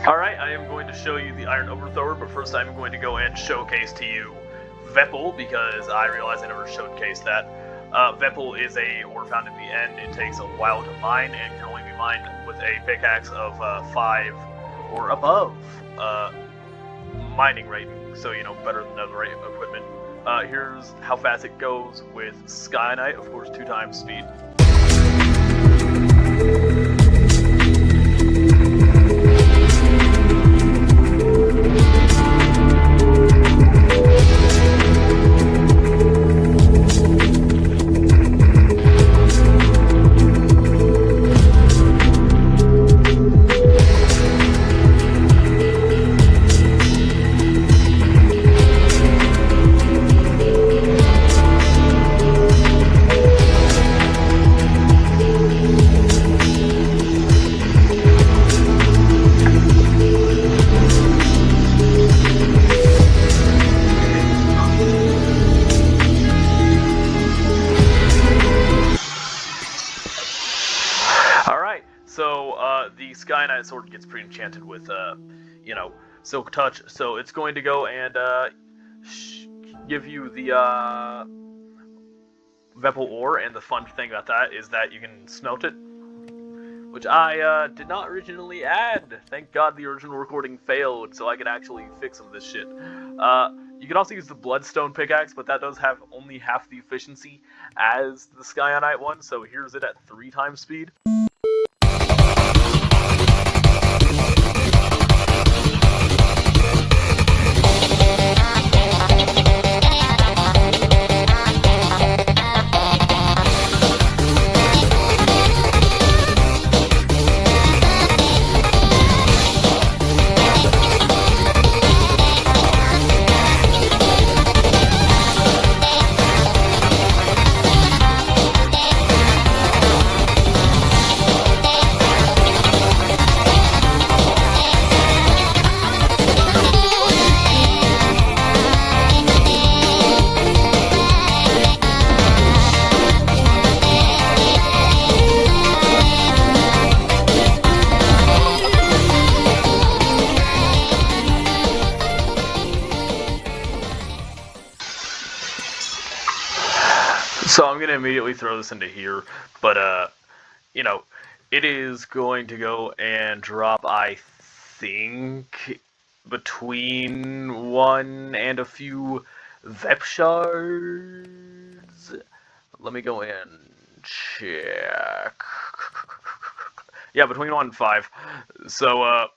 Alright, I am going to show you the Iron Overthrower, but first I'm going to go and showcase to you Vepple, because I realized I never showcased that. Vepple is a ore found in the end. It takes a while to mine, and can only be mined with a pickaxe of 5 or above mining rating, so, you know, better than netherite equipment. Here's how fast it goes with Skynite, of course, 2 times speed. So, the Skynite sword gets pre-enchanted with, you know, Silk Touch, so it's going to go and, give you the, Vepple ore, and the fun thing about that is that you can smelt it, which I, did not originally add. Thank God the original recording failed, so I could actually fix some of this shit. You can also use the Bloodstone pickaxe, but that does have only half the efficiency as the Skynite one, so here's it at 3 times speed. So I'm going to immediately throw this into here, but, you know, it is going to go and drop, I think, between 1 and a few Vep shards. Let me go and check. Yeah, between 1 and 5. So,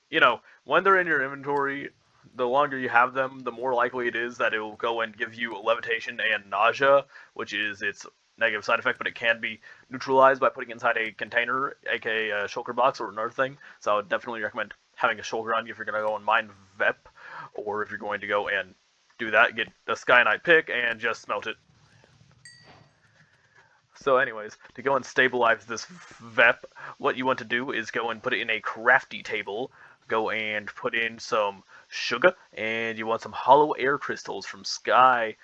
you know, when they're in your inventory, the longer you have them, the more likely it is that it will go and give you levitation and nausea, which is its negative side effect, but it can be neutralized by putting it inside a container, aka a shulker box or another thing. So I would definitely recommend having a shulker on you if you're going to go and mine Vep, or if you're going to go and do that, get a Skynite pick and just smelt it. So anyways, to go and stabilize this Vep, what you want to do is go and put it in a crafty table, go and put in some sugar, and you want some hollow air crystals from Skynite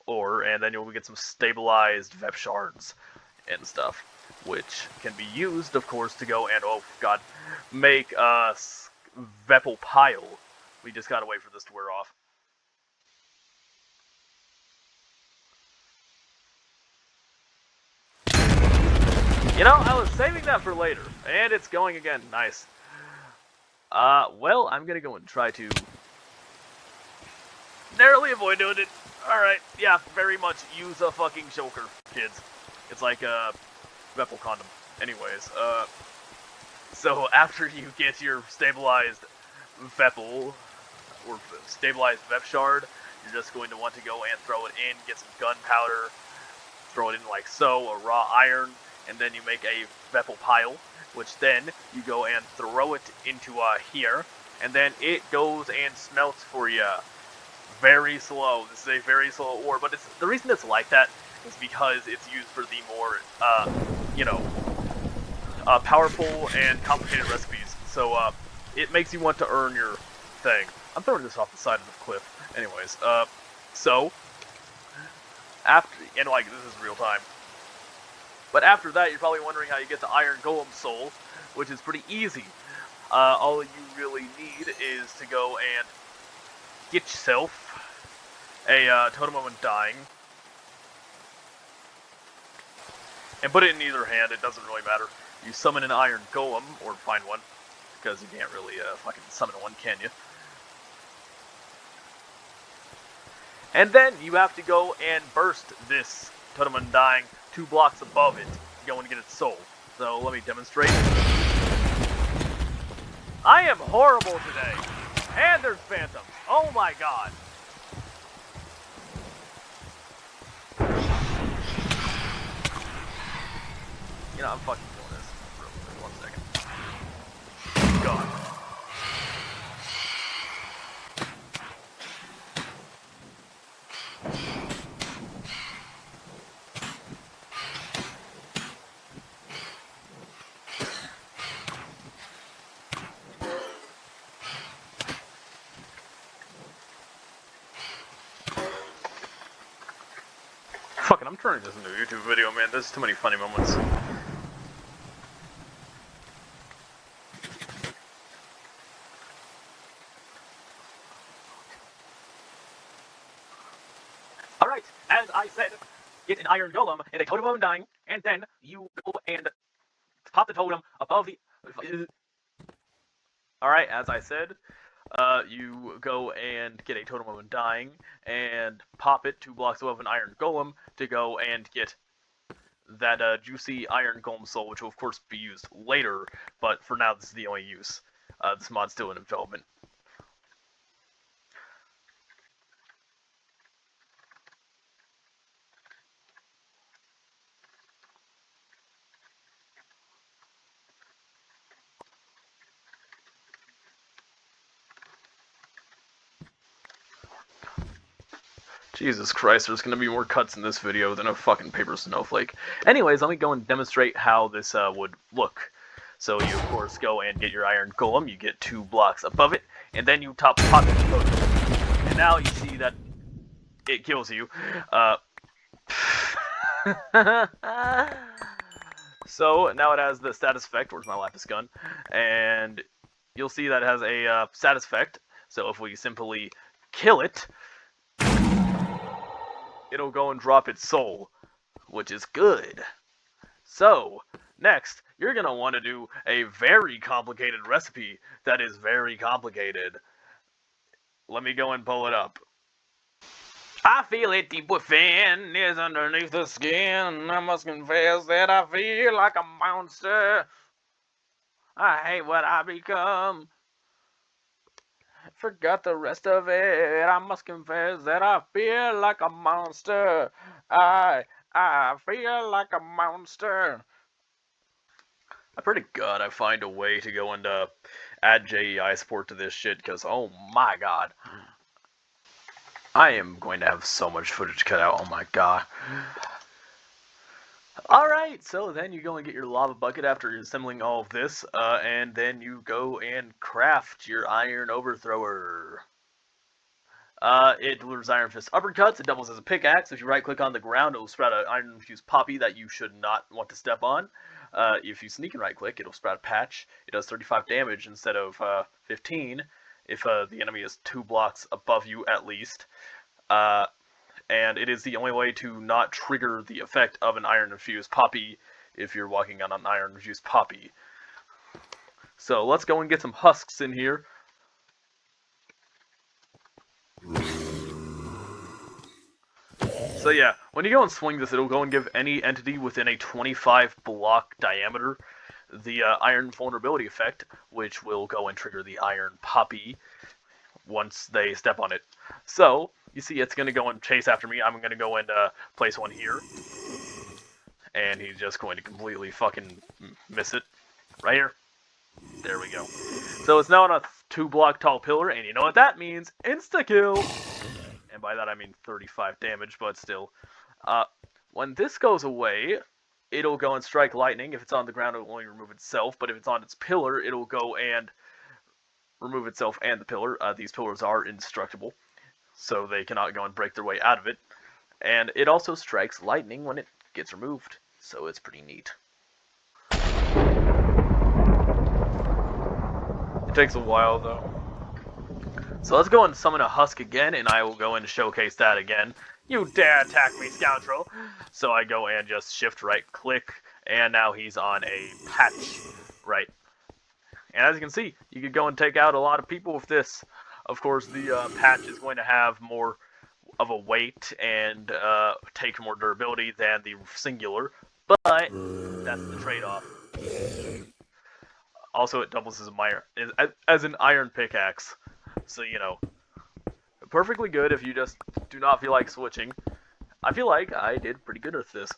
ore, and then you'll get some stabilized Vep shards and stuff, which can be used, of course, to go and, oh god, make a Vepple pile. We just gotta wait for this to wear off. You know, I was saving that for later, and it's going again. Nice. Well, I'm gonna go and try to narrowly avoid doing it. Alright, yeah, very much use a fucking shulker, kids. It's like a Vepple condom. Anyways, so after you get your stabilized Vepple, or stabilized Vep shard, you're just going to want to go and throw it in, get some gunpowder, throw it in like so, a raw iron, and then you make a Vepple pile, which then you go and throw it into here, and then it goes and smelts for you. Very slow. This is a very slow ore, but the reason it's like that is because it's used for the more, you know, powerful and complicated recipes. So, it makes you want to earn your thing. I'm throwing this off the side of the cliff. Anyways, so, after, and like, this is real time. But after that, you're probably wondering how you get the Iron Golem Soul, which is pretty easy. all you really need is to go and get yourself a Totem of Undying, and put it in either hand. It doesn't really matter. You summon an Iron Golem, or find one, because you can't really fucking summon one, can you? And then you have to go and burst this Totem of Undying 2 blocks above it to go and get its soul. So let me demonstrate. I am horrible today. And there's phantoms. Oh my god. You know, I'm fucking doing this real quick. 1 second. God. Fucking, I'm turning this into a YouTube video, man. There's too many funny moments. Alright, as I said, get an Iron Golem and a Totem of Undying, and then you go and pop the totem above the... Alright, as I said, you go and get a Totem of Undying, and pop it 2 blocks above an Iron Golem to go and get that juicy Iron Golem soul, which will of course be used later, but for now this is the only use. This mod's still in development. Jesus Christ, there's gonna be more cuts in this video than a fucking paper snowflake. Anyways, let me go and demonstrate how this would look. So you, of course, go and get your Iron Golem, you get 2 blocks above it, and then you pop it. And now you see that it kills you. So now it has the status effect, where's my lapis gun, and you'll see that it has a status effect. So if we simply kill it, it'll go and drop its soul, which is good. So, next, you're going to want to do a very complicated recipe that is very complicated. Let me go and pull it up. I feel it deep within, is underneath the skin. I must confess that I feel like a monster. I hate what I become. Forgot the rest of it. I must confess that I feel like a monster. I feel like a monster. I pray to God I find a way to go and add JEI support to this shit, because oh my god. I am going to have so much footage cut out, oh my god. Alright, so then you go and get your lava bucket after assembling all of this, and then you go and craft your iron overthrower. It delivers iron fist uppercuts, it doubles as a pickaxe. If you right click on the ground, it will sprout an iron infused poppy that you should not want to step on. If you sneak and right click, it'll sprout a patch. It does 35 damage instead of 15 if the enemy is 2 blocks above you at least. And it is the only way to not trigger the effect of an iron-infused poppy if you're walking on an iron-infused poppy. So let's go and get some husks in here. So yeah, when you go and swing this, it'll go and give any entity within a 25 block diameter the iron vulnerability effect, which will go and trigger the iron poppy once they step on it. So, you see it's going to go and chase after me. I'm going to go and place one here. And he's just going to completely fucking miss it. Right here. There we go. So it's now on a 2 block tall pillar, and you know what that means? Insta-kill! And by that I mean 35 damage, but still. When this goes away, it'll go and strike lightning. If it's on the ground, it'll only remove itself, but if it's on its pillar, it'll go and remove itself and the pillar. These pillars are indestructible, so they cannot go and break their way out of it. And it also strikes lightning when it gets removed, so it's pretty neat. takes a while though. So let's go and summon a husk again, and I will go and showcase that again. You dare attack me, scoundrel! So I go and just shift right click, and now he's on a patch, right? And as you can see, you could go and take out a lot of people with this. Of course, the patch is going to have more of a weight and take more durability than the singular, but that's the trade-off. Also, it doubles as an iron pickaxe, so you know, perfectly good if you just do not feel like switching. I feel like I did pretty good with this.